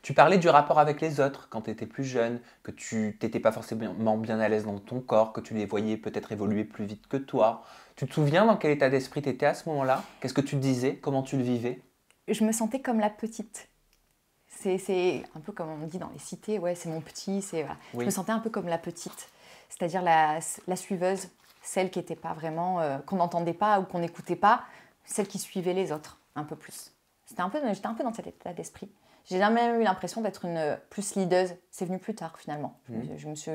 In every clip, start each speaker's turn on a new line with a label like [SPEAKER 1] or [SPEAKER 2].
[SPEAKER 1] Tu parlais du rapport avec les autres quand tu étais plus jeune, que tu n'étais pas forcément bien à l'aise dans ton corps, que tu les voyais peut-être évoluer plus vite que toi. Tu te souviens dans quel état d'esprit tu étais à ce moment-là? Qu'est-ce que tu te disais? Comment tu le vivais?
[SPEAKER 2] Je me sentais comme la petite. C'est un peu comme on dit dans les cités, ouais, c'est mon petit, c'est voilà. Je me
[SPEAKER 1] Oui.
[SPEAKER 2] sentais un peu comme la petite, c'est-à-dire la suiveuse, celle qui était pas vraiment, qu'on n'entendait pas ou qu'on n'écoutait pas, celle qui suivait les autres un peu plus. J'étais un peu dans cet état d'esprit. J'ai jamais eu l'impression d'être une plus leaduse. C'est venu plus tard finalement. Je me suis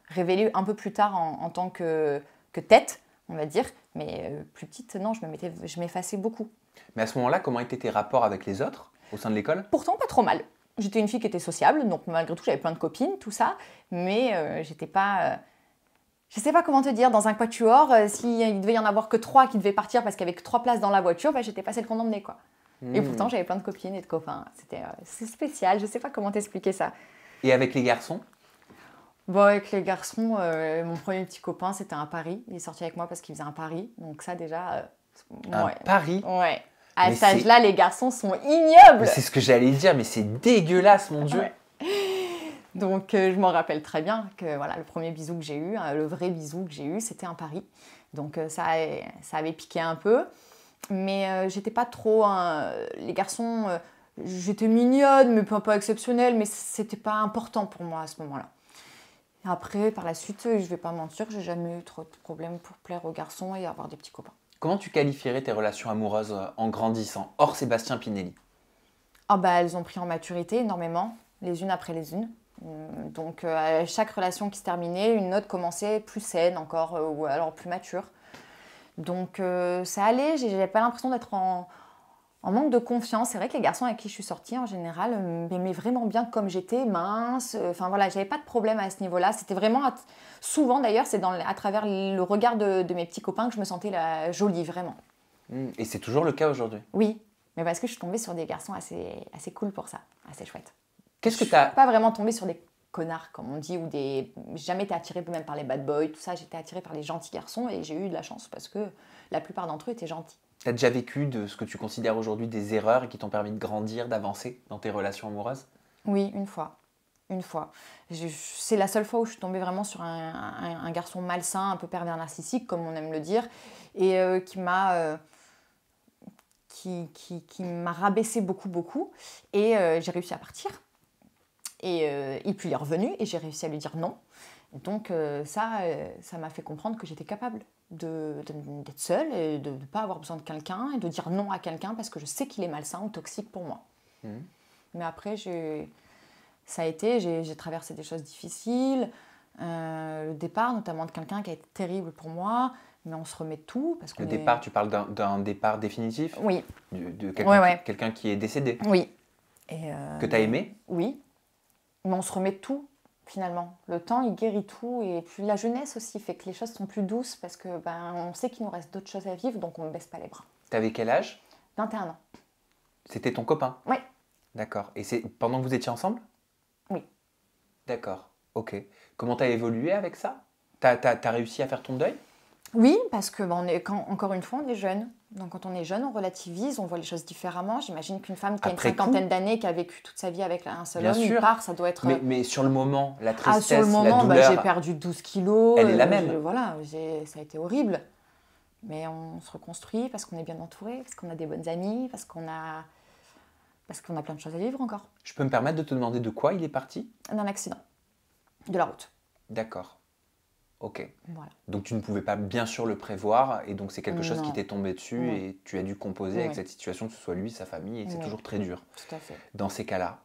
[SPEAKER 2] révélée un peu plus tard en tant que tête, on va dire, mais plus petite, non, je m'effaçais beaucoup.
[SPEAKER 1] Mais à ce moment-là, comment étaient tes rapports avec les autres au sein de l'école?
[SPEAKER 2] Pourtant, pas trop mal. J'étais une fille qui était sociable, donc malgré tout, j'avais plein de copines, tout ça. Mais j'étais pas. Je sais pas comment te dire, dans un quatuor, s'il devait y en avoir que trois qui devaient partir parce qu'il y avait que 3 places dans la voiture, bah, j'étais pas celle qu'on emmenait, quoi. Et pourtant, j'avais plein de copines et de copains. C'est spécial, je sais pas comment t'expliquer ça.
[SPEAKER 1] Et avec les garçons?
[SPEAKER 2] Bon, avec les garçons, mon premier petit copain, c'était un pari. Il est sorti avec moi parce qu'il faisait un pari. Donc ça, déjà,
[SPEAKER 1] Un
[SPEAKER 2] ouais.
[SPEAKER 1] pari?
[SPEAKER 2] Ouais. À
[SPEAKER 1] Mais
[SPEAKER 2] cet âge-là, les garçons sont ignobles.
[SPEAKER 1] Mais c'est ce que j'allais dire, mais c'est dégueulasse, mon Dieu.
[SPEAKER 2] Ouais. Donc je m'en rappelle très bien que voilà, le premier bisou que j'ai eu, le vrai bisou que j'ai eu, c'était un pari. Donc ça avait piqué un peu. Mais j'étais pas trop... les garçons, j'étais mignonne, mais pas exceptionnelle, mais c'était pas important pour moi à ce moment-là. Après, par la suite, je vais pas mentir, j'ai jamais eu trop de problèmes pour plaire aux garçons et avoir des petits copains.
[SPEAKER 1] Comment tu qualifierais tes relations amoureuses en grandissant, hors Sébastien Pinelli?
[SPEAKER 2] Ah bah, elles ont pris en maturité énormément, les unes après les unes. Donc à chaque relation qui se terminait, une autre commençait plus saine encore, ou alors plus mature. Donc ça allait, j'avais pas l'impression d'être en manque de confiance. C'est vrai que les garçons avec qui je suis sortie en général m'aimaient vraiment bien comme j'étais, mince. Enfin voilà, j'avais pas de problème à ce niveau-là. C'était vraiment, souvent d'ailleurs, c'est à travers le regard de mes petits copains que je me sentais jolie, vraiment.
[SPEAKER 1] Et c'est toujours le cas aujourd'hui.
[SPEAKER 2] Oui, mais parce que je suis tombée sur des garçons assez cool pour ça, assez chouettes.
[SPEAKER 1] Qu'est-ce que
[SPEAKER 2] Je
[SPEAKER 1] tu
[SPEAKER 2] suis
[SPEAKER 1] as...
[SPEAKER 2] pas vraiment tombée sur des connards, comme on dit, ou des... J'ai jamais été attirée même par les bad boys, tout ça. J'étais attirée par les gentils garçons et j'ai eu de la chance parce que la plupart d'entre eux étaient gentils.
[SPEAKER 1] T'as déjà vécu de ce que tu considères aujourd'hui des erreurs et qui t'ont permis de grandir, d'avancer dans tes relations amoureuses?
[SPEAKER 2] Oui, une fois. Une fois. C'est la seule fois où je suis tombée vraiment sur un garçon malsain, un peu pervers narcissique, comme on aime le dire, et qui m'a rabaissé beaucoup, beaucoup. Et j'ai réussi à partir. Et puis il est revenu et j'ai réussi à lui dire non. Donc ça m'a fait comprendre que j'étais capable d'être seule et de ne pas avoir besoin de quelqu'un et de dire non à quelqu'un parce que je sais qu'il est malsain ou toxique pour moi. Mais après, j'ai traversé des choses difficiles. Le départ, notamment de quelqu'un qui a été terrible pour moi, mais on se remet de tout. Parce
[SPEAKER 1] Le départ, tu parles d'un départ définitif?
[SPEAKER 2] Oui.
[SPEAKER 1] De
[SPEAKER 2] Ouais.
[SPEAKER 1] quelqu'un qui est décédé?
[SPEAKER 2] Oui.
[SPEAKER 1] Que tu as aimé?
[SPEAKER 2] Oui. Mais on se remet de tout, finalement. Le temps, il guérit tout. Et puis la jeunesse aussi fait que les choses sont plus douces parce que on sait qu'il nous reste d'autres choses à vivre, donc on ne baisse pas les bras.
[SPEAKER 1] T'avais quel âge?
[SPEAKER 2] 21 ans.
[SPEAKER 1] C'était ton copain?
[SPEAKER 2] Oui.
[SPEAKER 1] D'accord. Et c'est pendant que vous étiez ensemble?
[SPEAKER 2] Oui.
[SPEAKER 1] D'accord. Ok. Comment t'as évolué avec ça? T'as réussi à faire ton deuil?
[SPEAKER 2] Oui, parce que encore une fois, on est jeune. Donc quand on est jeune, on relativise, on voit les choses différemment. J'imagine qu'une femme qui a une cinquantaine d'années, qui a vécé toute sa vie avec un seul homme, il part, ça doit être...
[SPEAKER 1] Mais sur le moment, la
[SPEAKER 2] sur le
[SPEAKER 1] tristesse, la
[SPEAKER 2] moment,
[SPEAKER 1] douleur,
[SPEAKER 2] j'ai perdu 12 kilos.
[SPEAKER 1] elle est la même.
[SPEAKER 2] Voilà, ça a été horrible. Mais on se reconstruit parce qu'on est bien entouré, parce qu'on a des bonnes amies, parce qu'on a plein de choses à vivre encore.
[SPEAKER 1] Je peux me permettre de te demander de quoi il est parti?
[SPEAKER 2] D'un accident de la route.
[SPEAKER 1] D'accord. Ok.
[SPEAKER 2] Voilà.
[SPEAKER 1] Donc tu ne pouvais pas bien sûr le prévoir et donc c'est quelque chose
[SPEAKER 2] Non.
[SPEAKER 1] qui t'est tombé dessus
[SPEAKER 2] Oui.
[SPEAKER 1] et tu as dû composer avec cette situation, que ce soit lui, sa famille, et c'est toujours très dur.
[SPEAKER 2] Tout à fait.
[SPEAKER 1] Dans ces cas-là,